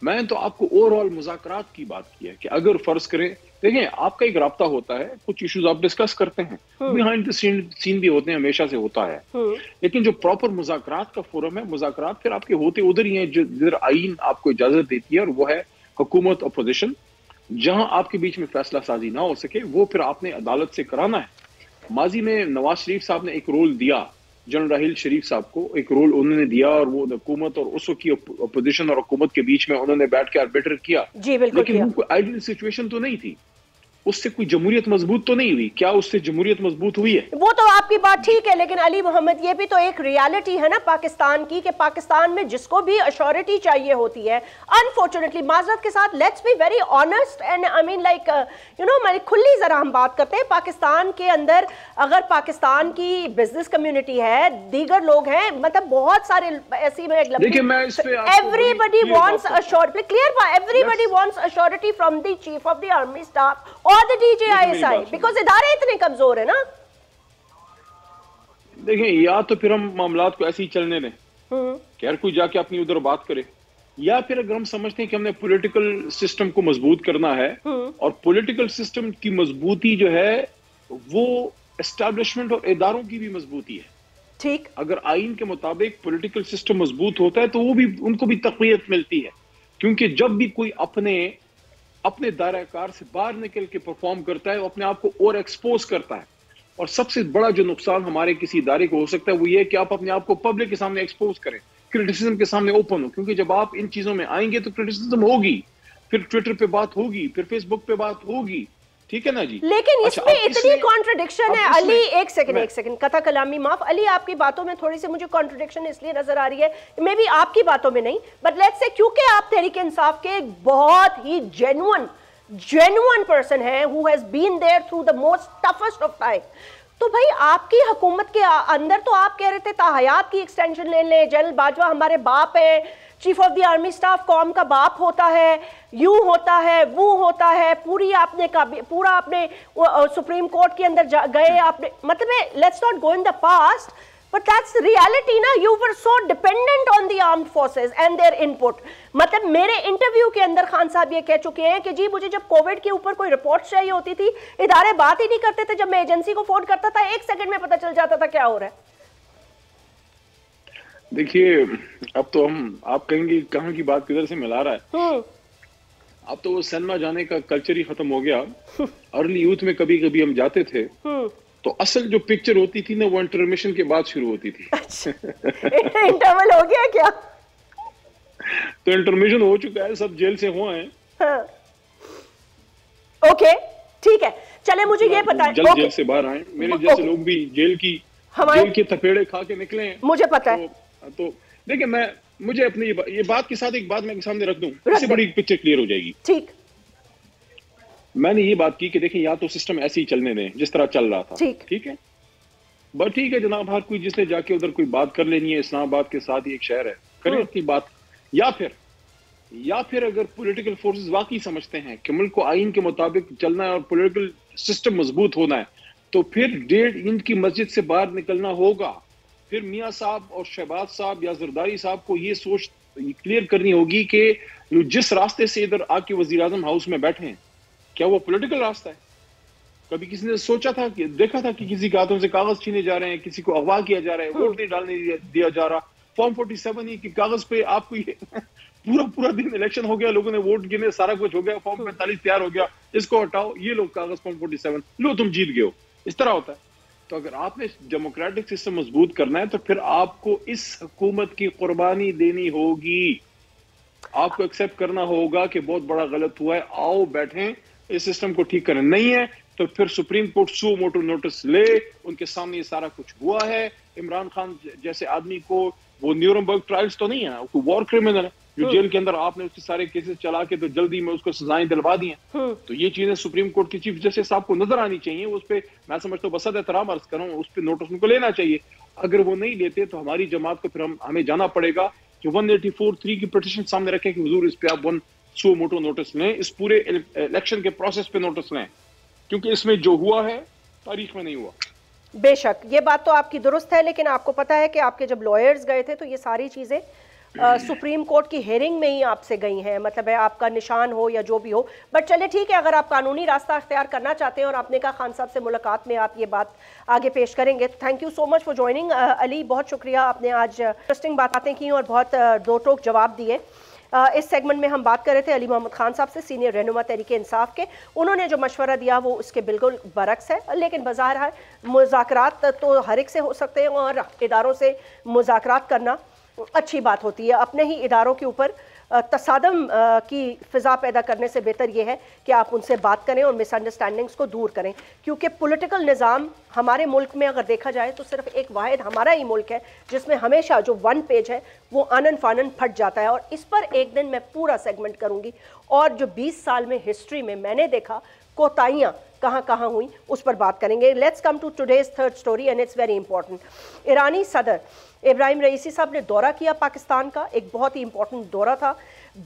मैंने तो आपको ओवरऑल मुज़ाकरात की बात की है कि अगर फर्ज करें, देखें आपका एक राब्ता होता है, कुछ इश्यूज आप डिस्कस करते हैं, बिहाइंड द सीन भी होते हैं, हमेशा से होता है, लेकिन जो प्रॉपर मुज़ाकरात का फोरम है, मुज़ाकरात फिर आपके होते उधर ही हैं जिधर आईन आपको इजाजत देती है, और वो है हुकूमत अपोजिशन। जहां आपके बीच में फैसला साजी ना हो सके वो फिर आपने अदालत से कराना है। माजी में नवाज शरीफ साहब ने एक रोल दिया जनरल राहील शरीफ साहब को एक रोल उन्होंने दिया और वो हुकूमत और उस वक्त की अपोजिशन और हुकूमत के बीच में उन्होंने बैठ के आर्बिटर किया। जी बिल्कुल, लेकिन वो कोई आइडियल सिचुएशन तो नहीं थी, उससे कोई जमहूरियत मजबूत तो नहीं हुई। क्या उससे जमहूरियत मजबूत हुई है? वो तो आपकी बात ठीक है, लेकिन अली मोहम्मद ये भी तो एक रियलिटी है ना पाकिस्तान की, कि पाकिस्तान में जिसको भी अश्योरिटी चाहिए होती है, अनफॉर्चुनेटली माजरत के साथ, let's be very honest and I mean like you know, मैं खुली जरा हम बात करते हैं पाकिस्तान के अंदर। अगर पाकिस्तान की बिजनेस कम्युनिटी है, दीगर लोग हैं, मतलब बहुत सारे ऐसी में everybody wants assurity, clear, everybody wants assurity from the chief of the army staff और द DJISI, बिकॉज़ इदारे इतने कमजोर है ना। देखें, या तो फिर हम मामलात को ऐसे ही चलने दें, खैर कोई जाके अपनी उधर बात करे, या फिर अगर हम समझते हैं कि हमने पॉलिटिकल सिस्टम को मजबूत करना है, और पॉलिटिकल सिस्टम की मजबूती जो है वो एस्टैब्लिशमेंट और इदारों की भी मजबूती है। ठीक, अगर आइन के मुताबिक पॉलिटिकल सिस्टम मजबूत होता है तो वो भी, उनको भी तक़वियत मिलती है, क्योंकि जब भी कोई अपने दायरा-कार से बाहर निकल के परफॉर्म करता है, वो अपने आप को और एक्सपोज करता है। और सबसे बड़ा जो नुकसान हमारे किसी इदारे को हो सकता है वो ये कि आप अपने आप को पब्लिक के सामने एक्सपोज करें, क्रिटिसिज्म के सामने ओपन हो, क्योंकि जब आप इन चीजों में आएंगे तो क्रिटिसिज्म होगी, फिर ट्विटर पे बात होगी, फिर फेसबुक पे बात होगी, ठीक है ना जी। लेकिन इसमें इतनी कॉन्ट्रडिक्शन है अली, एक सेकंड कथा कलामी माफ, अली आपकी बातों में थोड़ी सी मुझे कॉन्ट्रडिक्शन इसलिए नजर आ रही है, मे बी आपकी बातों में नहीं, बट लेट्स से क्योंकि आप तहरीक इंसाफ के बहुत ही जेन्युइन पर्सन है, who has been there through the most toughest of time, तो भाई आपकी हुकूमत के अंदर तो आप कह रहे थे ताहयात की एक्सटेंशन ले लें, जनरल बाजवा हमारे बाप है, chief of the army staff कौम का बाप होता है, यूं होता है, वो होता है, पूरा आपने सुप्रीम कोर्ट के अंदर गए, आपने, मतलब let's not go in the past, but that's reality ना, you were so dependent on the armed forces and their input. मतलब मेरे इंटरव्यू के अंदर खान साहब ये कह चुके हैं कि जी मुझे जब कोविड के ऊपर कोई रिपोर्ट चाहिए होती थी, इदारे बात ही नहीं करते थे, जब मैं एजेंसी को फोन करता था 1 सेकंड में पता चल जाता था क्या हो रहा है। देखिए, अब तो आप कहेंगे कहां की बात किधर से मिला रहा है। अब तो वो सिनेमा जाने का कल्चर ही खत्म हो गया। अर्ली यूथ में कभी कभी हम जाते थे, तो असल जो पिक्चर होती थी ना, वो इंटरमिशन के बाद शुरू होती थी। अच्छा, इंटरवल हो गया क्या? तो इंटरमिशन हो चुका है, सब जेल से हुए हैं। हाँ। ओके, ठीक है, चले मुझे ये पता है, जल्द जेल से बाहर आए, मेरे जैसे लोग भी जेल के थपेड़े खा के निकले हैं, मुझे पता है। तो देखिए, मुझे अपनी ये बात के साथ एक बात मैं सामने रख दूं, इससे बड़ी पिक्चर क्लियर हो जाएगी। ठीक, मैंने ये बात की कि देखिए, या तो सिस्टम ऐसे ही चलने दें जिस तरह चल रहा था, ठीक है, बट ठीक है जनाब, हर कोई जिसने जाके उधर कोई बात कर लेनी है, इस्लामाबाद के साथ ही एक शहर है, करें अपनी बात। या फिर अगर पॉलिटिकल फोर्सेस वाकई समझते हैं कि मुल्क को आइन के मुताबिक चलना है और पॉलिटिकल सिस्टम मजबूत होना है, तो फिर 1.5 इंच की मस्जिद से बाहर निकलना होगा। फिर मियाँ साहब और शहबाज साहब या जरदारी साहब को ये सोच क्लियर करनी होगी कि जिस रास्ते से इधर आके वजीर आजम हाउस में बैठे हैं, क्या वो पॉलिटिकल रास्ता है? कभी किसी ने सोचा था कि देखा था कि किसी के हाथों से कागज छीने जा रहे हैं, किसी को अगवा किया जा रहा है, वोट नहीं डालने दिया जा रहा, फॉर्म 47 ही कि कागज पे आपको ये पूरा दिन इलेक्शन हो गया, लोगों ने वोट गिने, सारा कुछ हो गया, फॉर्म 45 तैयार हो गया, इसको हटाओ, ये लो कागज फॉर्म 47, लो तुम जीत गए हो, इस तरह होता है। तो अगर आपने डेमोक्रेटिक सिस्टम मजबूत करना है तो फिर आपको इस हुकूमत की कुर्बानी देनी होगी, आपको एक्सेप्ट करना होगा कि बहुत बड़ा गलत हुआ है, आओ बैठें, इस सिस्टम को ठीक करें। नहीं है तो फिर सुप्रीम कोर्ट सो मोटो नोटिस ले, उनके सामने ये सारा कुछ हुआ है, इमरान खान जैसे आदमी को वो न्यूरमबर्ग ट्रायल्स तो नहीं है ना, वो वॉर क्रिमिनल है जो जेल के अंदर आपने उसके सारे केसेस चला के तो जल्दी में उसको सजाएं दिलवा दी हैं। तो ये चीजें सुप्रीम कोर्ट की चीफ जस्टिस साहब को नजर आनी चाहिए, उस पर मैं समझता हूँ बसद एहतराम अर्ज कर रहा हूँ, उस पर नोटिस उनको लेना चाहिए। अगर वो नहीं लेते तो हमारी जमात को फिर हमें जाना पड़ेगा कि 184(3) की पिटीशन सामने रखें कि हुजूर इस पे आप 1 सो मोटो नोटिस लें, इस पूरे इलेक्शन के प्रोसेस पे नोटिस लें, क्योंकि इसमें जो हुआ है तारीख में नहीं हुआ। बेशक ये बात तो आपकी दुरुस्त है, लेकिन आपको पता है कि आपके जब लॉयर्स गए थे तो ये सारी चीज़ें सुप्रीम कोर्ट की हेयरिंग में ही आपसे गई हैं, मतलब है आपका निशान हो या जो भी हो। बट चले ठीक है, अगर आप कानूनी रास्ता अख्तियार करना चाहते हैं और आपने कहा खान साहब से मुलाकात में आप ये बात आगे पेश करेंगे, तो thank you so much for joining Ali, बहुत शुक्रिया, आपने आज इंटरेस्टिंग बातें की और बहुत दो टोक जवाब दिए। इस सेगमेंट में हम बात कर रहे थे अली मोहम्मद खान साहब से, सीनियर रहनुमा तहरीक इंसाफ के। उन्होंने जो मशवरा दिया वो उसके बिल्कुल बरक्स है, लेकिन बज़ाहिर है मुज़ाकरात तो हर एक से हो सकते हैं और इदारों से मुज़ाकरात करना अच्छी बात होती है। अपने ही इदारों के ऊपर तसादम की फ़िज़ा पैदा करने से बेहतर ये है कि आप उनसे बात करें और मिसअंडरस्टैंडिंग्स को दूर करें, क्योंकि पॉलिटिकल निज़ाम हमारे मुल्क में अगर देखा जाए तो सिर्फ एक वाहिद हमारा ही मुल्क है जिसमें हमेशा जो वन पेज है वो आनन फानन फट जाता है। और इस पर एक दिन मैं पूरा सेगमेंट करूँगी और जो 20 साल में हिस्ट्री में मैंने देखा कोताहियाँ कहाँ कहाँ हुई उस पर बात करेंगे। Let's come to today's third story and it's very important. ईरानी सदर इब्राहिम रईसी साहब ने दौरा किया पाकिस्तान का, एक बहुत ही इंपॉर्टेंट दौरा था।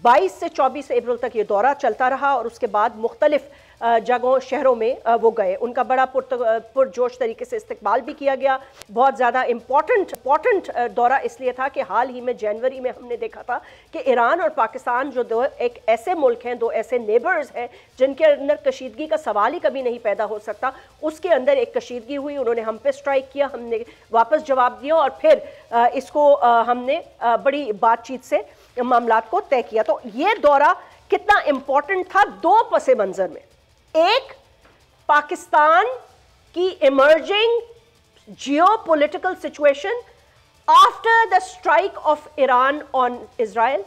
22 से 24 अप्रैल तक ये दौरा चलता रहा और उसके बाद मुख्तलिफ जगहों शहरों में वो गए। उनका बड़ा पुरजोश तरीके से इस्तकबाल भी किया गया। बहुत ज़्यादा इम्पॉर्टेंट दौरा इसलिए था कि हाल ही में जनवरी में हमने देखा था कि ईरान और पाकिस्तान जो दो एक ऐसे मुल्क हैं, दो ऐसे नेबर्स हैं जिनके अंदर कशीदगी का सवाल ही कभी नहीं पैदा हो सकता, उसके अंदर एक कशीदगी हुई। उन्होंने हम पे स्ट्राइक किया, हमने वापस जवाब दिया और फिर इसको हमने बड़ी बातचीत से मामलात को तय किया। तो ये दौरा कितना इम्पोर्टेंट था दो पसे मंजर में। एक, पाकिस्तान की emerging geopolitical situation after the strike off Iran on Israel,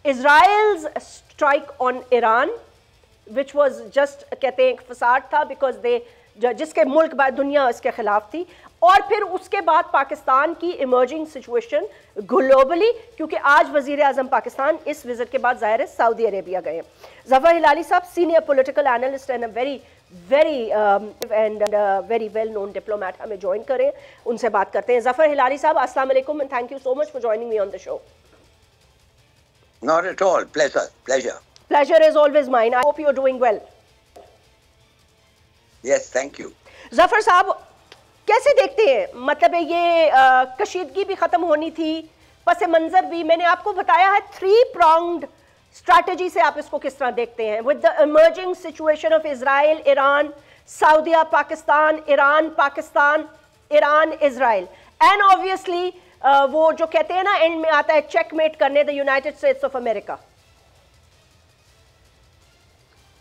Israel's strike on Iran which was just कहते हैं एक फसाद था बिकॉज दे जिसके मुल्क बाद दुनिया इसके खिलाफ थी। और फिर उसके बाद पाकिस्तान की इमर्जिंग सिचुएशन ग्लोबली, क्योंकि आज वजीर आजम पाकिस्तान इस विजिट के बाद ज़ाहिर है सऊदी अरेबिया गए। ज़फ़र हिलाली साहब senior political analyst and very well known diplomat हमें ज्वाइन करें, उनसे बात करते हैं। ज़फ़र हिलाली साहब अस्सलाम वालेकुम and thank you so much for joining me on the show. Not at all. Pleasure. Pleasure is always mine. I hope you're doing well. Yes, thank you. Zafar साहब कैसे देखते हैं, मतलब ये कशीदगी भी ख़त्म होनी थी, पस मंज़र भी, मैंने आपको बताया है 3-pronged स्ट्रैटेजी से आप इसको किस तरह देखते हैं with the emerging situation of Israel, Iran, सऊदीया, Pakistan, Iran, Pakistan, Iran, Israel and obviously वो जो कहते हैं ना एंड में आता है चेकमेट करने the United States of America.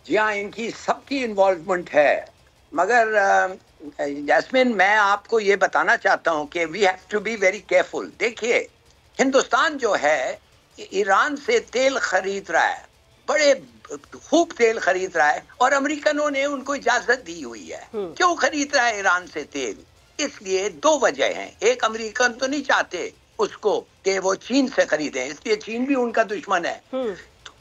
जी हाँ, इनकी सबकी इन्वॉल्वमेंट है, मगर जैस्मिन मैं आपको ये बताना चाहता हूँ कि we have to be very careful. देखिए, हिंदुस्तान जो है ईरान से तेल खरीद रहा है, बड़े खूब तेल खरीद रहा है और अमेरिकनों ने उनको इजाजत दी हुई है। क्यों खरीद रहा है ईरान से तेल? इसलिए दो वजह हैं। एक, अमेरिकन तो नहीं चाहते उसको कि वो चीन से खरीदें, इसलिए चीन भी उनका दुश्मन है।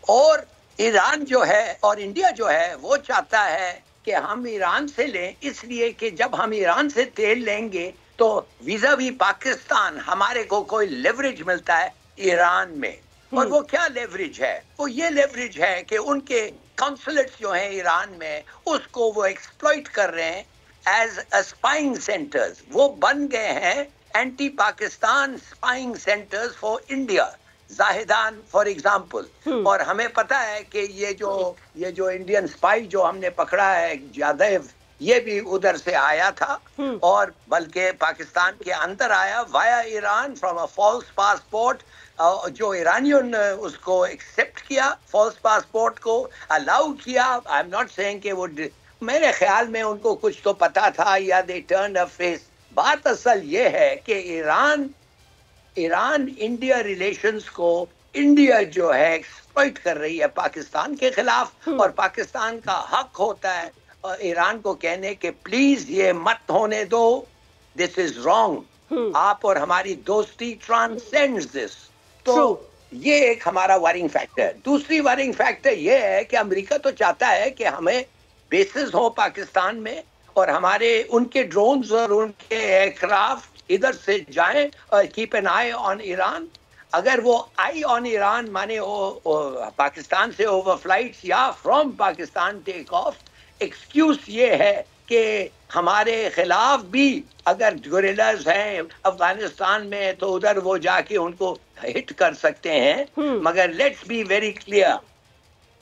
और ईरान जो है और इंडिया जो है वो चाहता है कि हम ईरान से लें, इसलिए कि जब हम ईरान से तेल लेंगे तो वीजा भी पाकिस्तान हमारे को कोई लेवरेज मिलता है ईरान में। और वो क्या लेवरेज है? वो ये लेवरेज है कि उनके कॉन्सुलेट्स जो हैं ईरान में उसको वो एक्सप्लॉइट कर रहे हैं एज स्पाइंग सेंटर्स। वो बन गए हैं anti Pakistan spying centres for India, जाहिदान for example. और हमें पता है कि ये जो इंडियन स्पाई जो हमने पकड़ा है जादव, ये भी उधर से आया था और बल्कि पाकिस्तान के अंदर आया via Iran from a false passport. जो ईरानियों ने उसको एक्सेप्ट किया, फॉल्स पासपोर्ट को अलाउ किया। आई एम नॉट सेइंग कि वो, मेरे ख्याल में उनको कुछ तो पता था या दे टर्न अ फेस। बात असल ये है कि ईरान इंडिया रिलेशंस को इंडिया जो है एक्सप्लॉइट कर रही है पाकिस्तान के खिलाफ, और पाकिस्तान का हक होता है ईरान को कहने के प्लीज ये मत होने दो, दिस इज रॉन्ग, आप और हमारी दोस्ती ट्रांसेंड्स दिस। तो ये एक हमारा वरिंग फैक्टर। दूसरी वरिंग फैक्टर ये है कि अमेरिका तो चाहता है कि हमें बेसिस हो पाकिस्तान में और हमारे उनके ड्रोन्स और उनके एयरक्राफ्ट इधर से जाएं और keep an eye on Iran. अगर वो आई ऑन ईरान माने पाकिस्तान से ओवर फ्लाइट्स या from Pakistan take off, excuse ये है कि हमारे खिलाफ भी अगर गुरिल्लास हैं अफगानिस्तान में तो उधर वो जाके उनको हिट कर सकते हैं। मगर let's be very clear,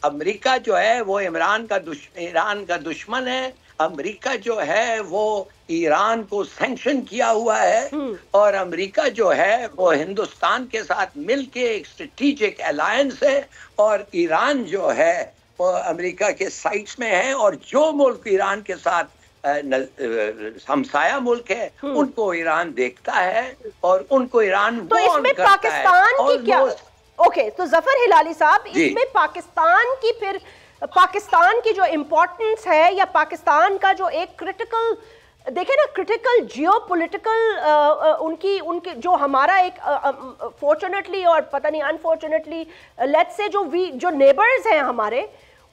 America जो है वो ईरान का दुश्मन है। अमेरिका जो है वो ईरान को सैंक्शन किया हुआ है और अमेरिका जो है वो हिंदुस्तान के साथ मिलके एक स्ट्रेटेजिक अलायंस है और ईरान जो है वो अमेरिका के साइड्स में है और जो मुल्क ईरान के साथ हमसाया मुल्क है उनको ईरान देखता है और उनको ईरान तो इसमें पाकिस्तान की क्या ओके तो जफर हिलाली साहब इसमें पाकिस्तान की फिर पाकिस्तान की जो इम्पोर्टेंस है या पाकिस्तान का जो एक क्रिटिकल देखे ना क्रिटिकल जियोपॉलिटिकल उनकी जो हमारा एक फॉर्चुनेटली और पता नहीं अनफॉर्चुनेटली लेट्स से जो नेबर्स हैं हमारे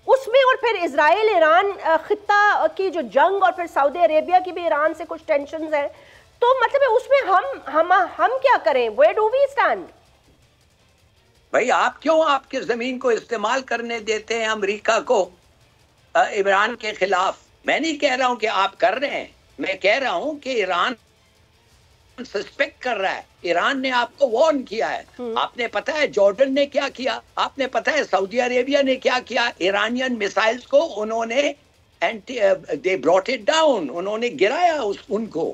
उसमें और फिर इजराइल ईरान खित्ता की जो जंग और फिर सऊदी अरेबिया की भी ईरान से कुछ टेंशन्स हैं तो मतलब उसमें हम क्या करें वेयर डू वी स्टैंड भाई आप क्यों आपके जमीन को इस्तेमाल करने देते हैं अमेरिका को ईरान के खिलाफ मैं नहीं कह रहा हूं कि आप कर रहे हैं मैं कह रहा हूं कि ईरान सस्पेक्ट कर रहा है ईरान ने आपको वार्न किया है आपने पता है जॉर्डन ने क्या किया आपने पता है सऊदी अरेबिया ने क्या किया ईरानियन मिसाइल्स को उन्होंने दे ब्रॉट इट डाउन उन्होंने गिराया उनको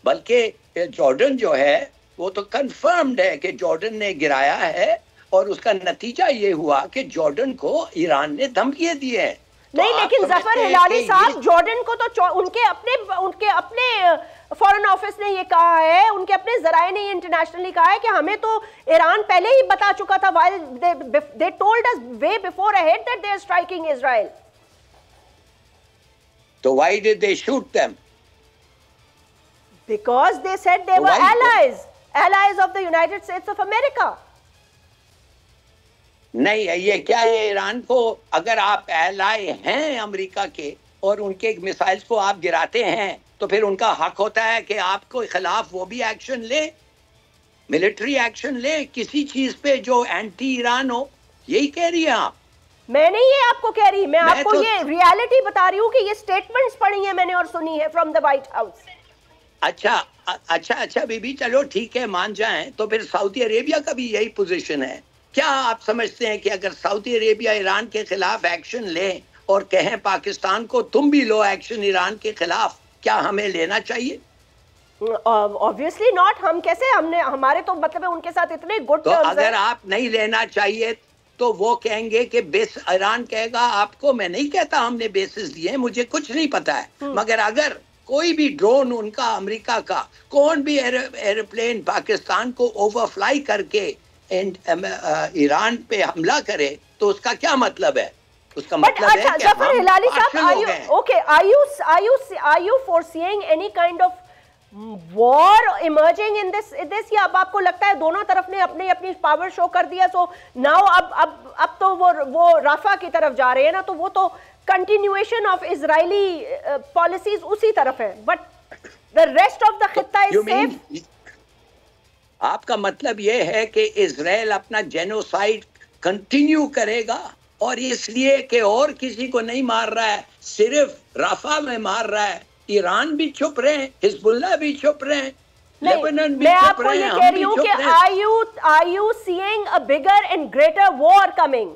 बल्कि जॉर्डन जो है वो तो कंफर्म्ड है कि जॉर्डन ने गिराया है और उसका नतीजा ये हुआ कि जॉर्डन को ईरान ने धमकियां दी है नहीं लेकिन जफर हिलाली साहब जॉर्डन को तो उनके अपने फॉरेन ऑफिस ने ये कहा है उनके अपने जराए ने इंटरनेशनली कहा है कि हमें तो ईरान पहले ही बता चुका था while they told us way before ahead that they are striking Israel. So why did they shoot them? Because they said they were allies of the United States of America. नहीं ये क्या है ईरान को अगर आप एलाई हैं अमेरिका के और उनके मिसाइल्स को आप गिराते हैं तो फिर उनका हक होता है कि आपको खिलाफ वो भी एक्शन ले मिलिट्री एक्शन ले किसी चीज पे जो एंटी ईरान हो यही कह रही है आप मैं नहीं ये आपको कह रही मैं आपको तो ये रियलिटी बता रही हूँ कि ये स्टेटमेंट्स पढ़ी है मैंने और सुनी है फ्रॉम द व्हाइट हाउस अच्छा बीबी चलो ठीक है मान जाएं तो फिर सऊदी अरेबिया का भी यही पोजीशन है क्या आप समझते हैं कि अगर सऊदी अरेबिया ईरान के खिलाफ एक्शन ले और कहें पाकिस्तान को तुम भी लो एक्शन ईरान के खिलाफ क्या हमें लेना चाहिए ऑब्वियसली नॉट हम कैसे हमने हमारे तो मतलब उनके साथ इतने गुड तो अगर आप नहीं लेना चाहिए तो वो कहेंगे कि बेस ईरान कहेगा आपको मैं नहीं कहता हमने बेसिस दिए मुझे कुछ नहीं पता है मगर अगर कोई भी ड्रोन उनका अमेरिका का कौन भी एरोप्लेन पाकिस्तान को ओवरफ्लाई करके ईरान पे हमला करे तो उसका क्या मतलब है उसका मतलब है कि जफर हिलाली साहब are you foreseeing any kind of war emerging in this या अब आपको लगता है दोनों तरफ ने अपनी पावर शो कर दिया सो नाउ अब तो वो राफा की तरफ जा रहे हैं ना तो वो तो कंटिन्यूएशन ऑफ इजरायली पॉलिसीज उसी तरफ है but the rest of the खित्ता इज सेफ आपका मतलब ये है कि इजराइल अपना जेनोसाइड कंटिन्यू करेगा और इसलिए कि और किसी को नहीं मार रहा है सिर्फ राफा में मार रहा है ईरान भी चुप रहे हैं हिजबुल्लाह भी चुप रहे हैं लेबनान भी चुप रहे हैं मैं आपको ये कह रही हूं कि are you seeing a bigger and greater war coming?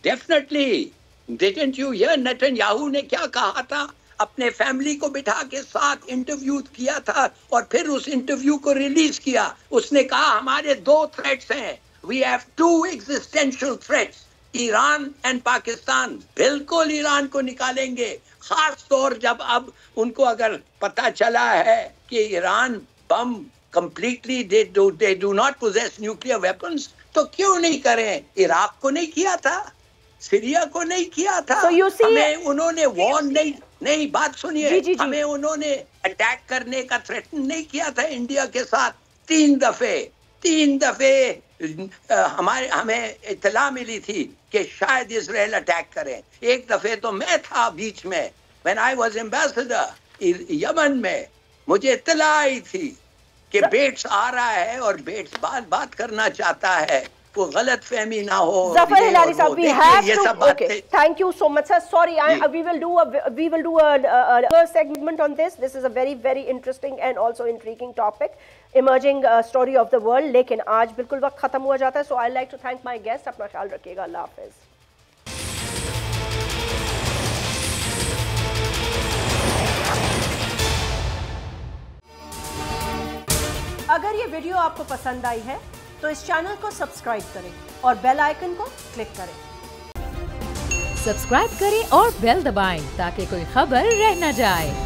Definitely. Didn't you hear Netanyahu ने क्या कहा था अपने फैमिली को बिठा के साथ इंटरव्यू किया था और फिर उस इंटरव्यू को रिलीज किया उसने कहा हमारे दो थ्रेट्स हैं we have two existential threats Iran and Pakistan बिल्कुल ईरान को निकालेंगे खास तौर जब अब उनको अगर पता चला है कि Iran bomb completely they do not possess nuclear weapons तो क्यों नहीं करें इराक को नहीं किया था सीरिया को नहीं किया था हमें उन्होंने वॉर्न नहीं बात सुनिए हमें उन्होंने अटैक करने का थ्रेटन नहीं किया था इंडिया के साथ तीन दफे हमें इत्तला मिली थी कि शायद इजराइल अटैक करें एक दफे तो मैं था बीच में when I was ambassador Yemen में मुझे इत्तला आई थी कि बेट्स आ रहा है और बेट्स बात करना चाहता है वो गलत फहमी ना हो Zafar Hilali साहब we have to okay thank you so much sir sorry we will do a segment on this is a very very interesting and also intriguing topic emerging story of the world लेकिन आज बिल्कुल वक्त खत्म हुआ जाता है so I like to thank my guest अपना ख्याल रखिएगा अल्लाह हाफिज अगर ये वीडियो आपको पसंद आई है तो इस चैनल को सब्सक्राइब करें और बेल आइकन को क्लिक करें। सब्सक्राइब करें और बेल दबाएं ताकि कोई खबर रह न जाए।